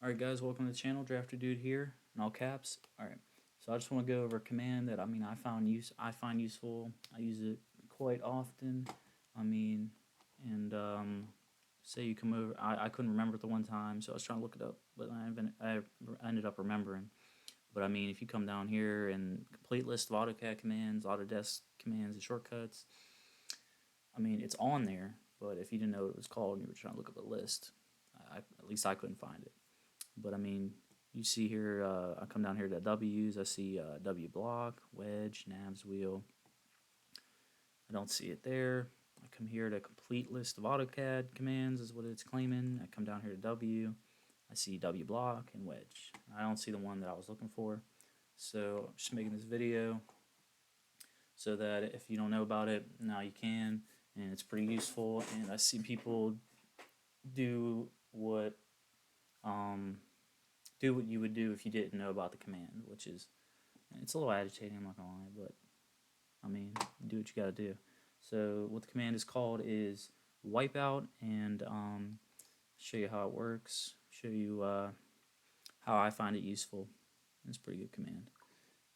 Alright guys, welcome to the channel. Drafter Dude here, in all caps. Alright, so I just want to go over a command that I find useful. I use it quite often. Say you come over. I couldn't remember it the one time, so I was trying to look it up, but I ended up remembering. But if you come down here and complete list of AutoCAD commands, Autodesk commands, and shortcuts, it's on there. But if you didn't know what it was called and you were trying to look up a list, at least I couldn't find it. But you see here, I come down here to W's, I see W block, wedge, navs, wheel. I don't see it there. I come here to complete list of AutoCAD commands is what it's claiming. I come down here to W, I see W block and wedge. I don't see the one that I was looking for. So I'm just making this video so that if you don't know about it, now you can, and it's pretty useful. And I see people do what you would do if you didn't know about the command, which is, it's a little agitating, I'm not gonna lie, but do what you gotta do. So what the command is called is Wipeout, and show you how it works, show you how I find it useful. It's a pretty good command.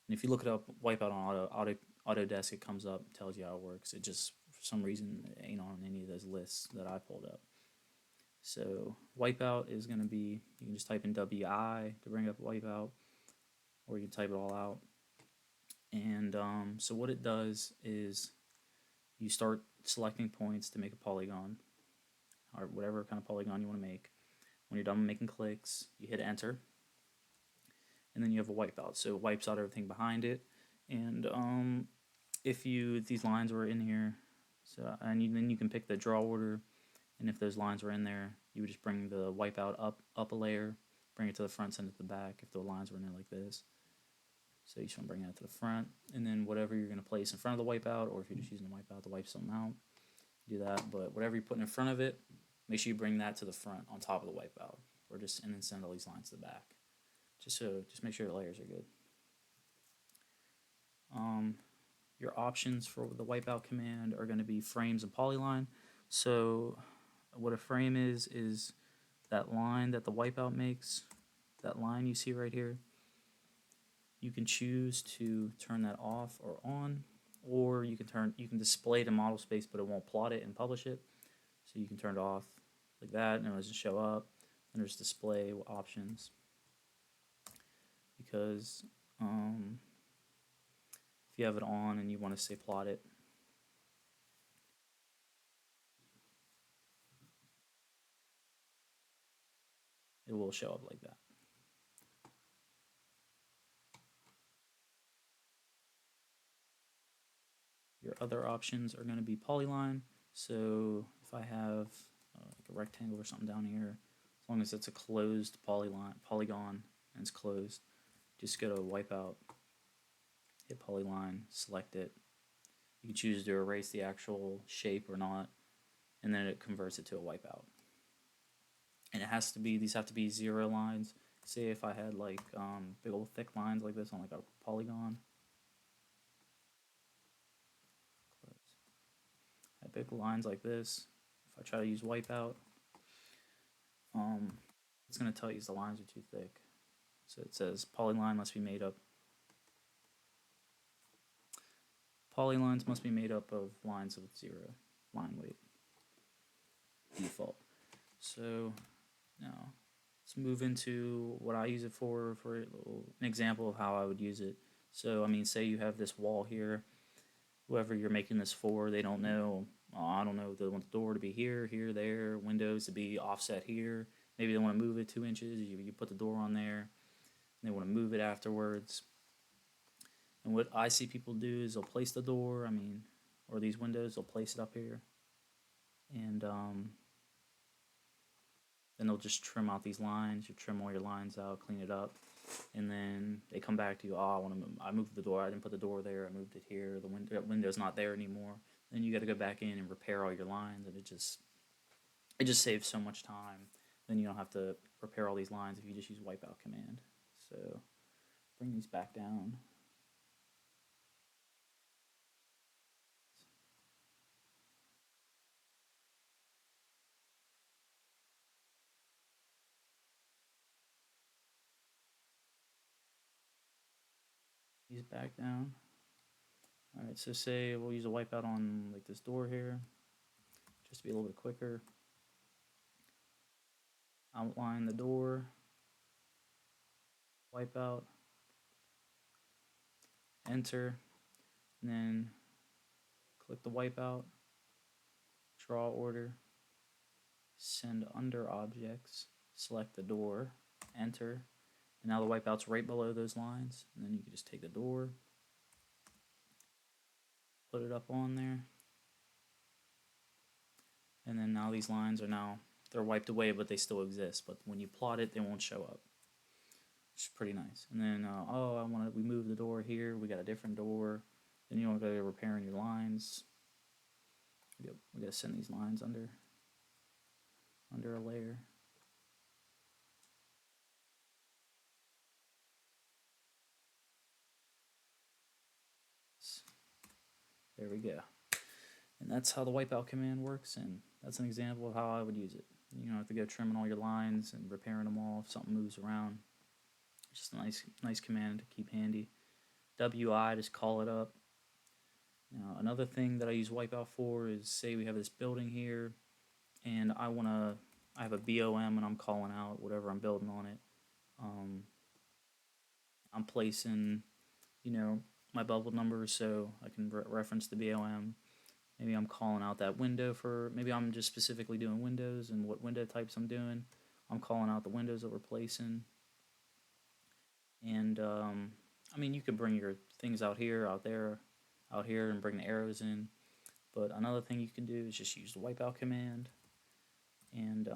And if you look it up, Wipeout on Autodesk, it comes up, tells you how it works. It just, for some reason, it ain't on any of those lists that I pulled up. So Wipeout is going to be, you can just type in WI to bring up Wipeout, or you can type it all out. And so what it does is you start selecting points to make a polygon, or whatever kind of polygon you want to make. When you're done making clicks, you hit enter, and then you have a wipeout. So it wipes out everything behind it. And if these lines were in here, then you can pick the draw order. And if those lines were in there, you would just bring the wipeout up a layer, bring it to the front, send it to the back if the lines were in there like this. So you just want to bring that to the front, and then whatever you're going to place in front of the wipeout, or if you're just using the wipeout to wipe something out, do that. But whatever you're putting in front of it, make sure you bring that to the front on top of the wipeout, and then send all these lines to the back. Just make sure the layers are good. Your options for the wipeout command are going to be frames and polyline. So what a frame is that line that the wipeout makes, that line you see right here. You can choose to turn that off or on, or you can display it in model space, but it won't plot it and publish it. So you can turn it off like that, and it doesn't show up. And there's display options, because if you have it on and you want to say plot it, it will show up like that. Your other options are going to be polyline. So if I have like a rectangle or something down here, as long as it's a closed polygon and it's closed, just go to wipeout, hit polyline, select it. You can choose to erase the actual shape or not, and then it converts it to a wipeout. And these have to be 0 lines. Say if I had like big old thick lines like this on like a polygon. I have big lines like this. If I try to use wipeout, it's going to tell you the lines are too thick. So it says polylines must be made up of lines with 0 line weight default. So now let's move into what I use it for an example of how I would use it. So say you have this wall here. Whoever you're making this for, they don't know. I don't know. They want the door to be here, there. Windows to be offset here. Maybe they want to move it 2 inches. You put the door on there. They want to move it afterwards. And what I see people do is they'll place the door, or these windows, they'll place it up here. And then they'll just trim out these lines. You trim all your lines out, clean it up. And then they come back to you, I moved the door, I didn't put the door there, I moved it here, the window's not there anymore. Then you got to go back in and repair all your lines, and it just saves so much time. Then you don't have to repair all these lines if you just use wipeout command. So bring these back down. these back down. Alright, so say we'll use a wipeout on like this door here, just to be a little bit quicker. Outline the door, wipeout, enter, and then click the wipeout, draw order, send under objects, select the door, enter, and now the wipeout's right below those lines, and then you can just take the door, put it up on there, and then now these lines are they're wiped away, but they still exist, but when you plot it, they won't show up. It's pretty nice. And then, we moved the door here, we got a different door, then you want to go to repairing your lines. We gotta send these lines under a layer. There we go. And that's how the wipeout command works, and that's an example of how I would use it. You don't have to go trimming all your lines and repairing them all if something moves around. Just a nice command to keep handy. WI, just call it up. Now, another thing that I use wipeout for is, say we have this building here, and I have a BOM and I'm calling out whatever I'm building on it. I'm placing, my bubble numbers so I can reference the BOM. Maybe I'm calling out that window maybe I'm just specifically doing windows and what window types I'm doing. I'm calling out the windows that we're placing. And, you could bring your things out here, out here, and bring the arrows in. But another thing you can do is just use the wipeout command, and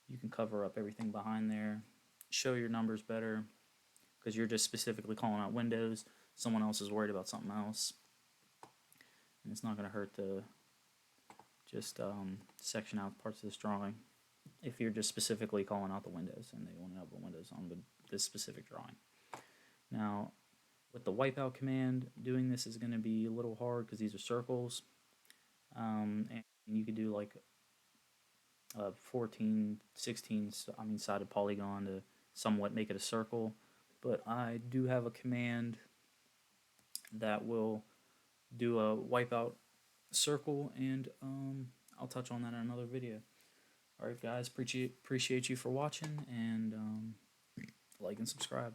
you can cover up everything behind there, show your numbers better, because you're just specifically calling out windows. Someone else is worried about something else, and it's not going to hurt to just section out parts of this drawing if you're just specifically calling out the windows and they want to know the windows on this specific drawing. Now, with the wipeout command, doing this is going to be a little hard because these are circles, and you could do like a 14, 16 sided polygon to somewhat make it a circle, but I do have a command that will do a wipeout circle, and I'll touch on that in another video. Alright guys, appreciate you for watching, and like and subscribe.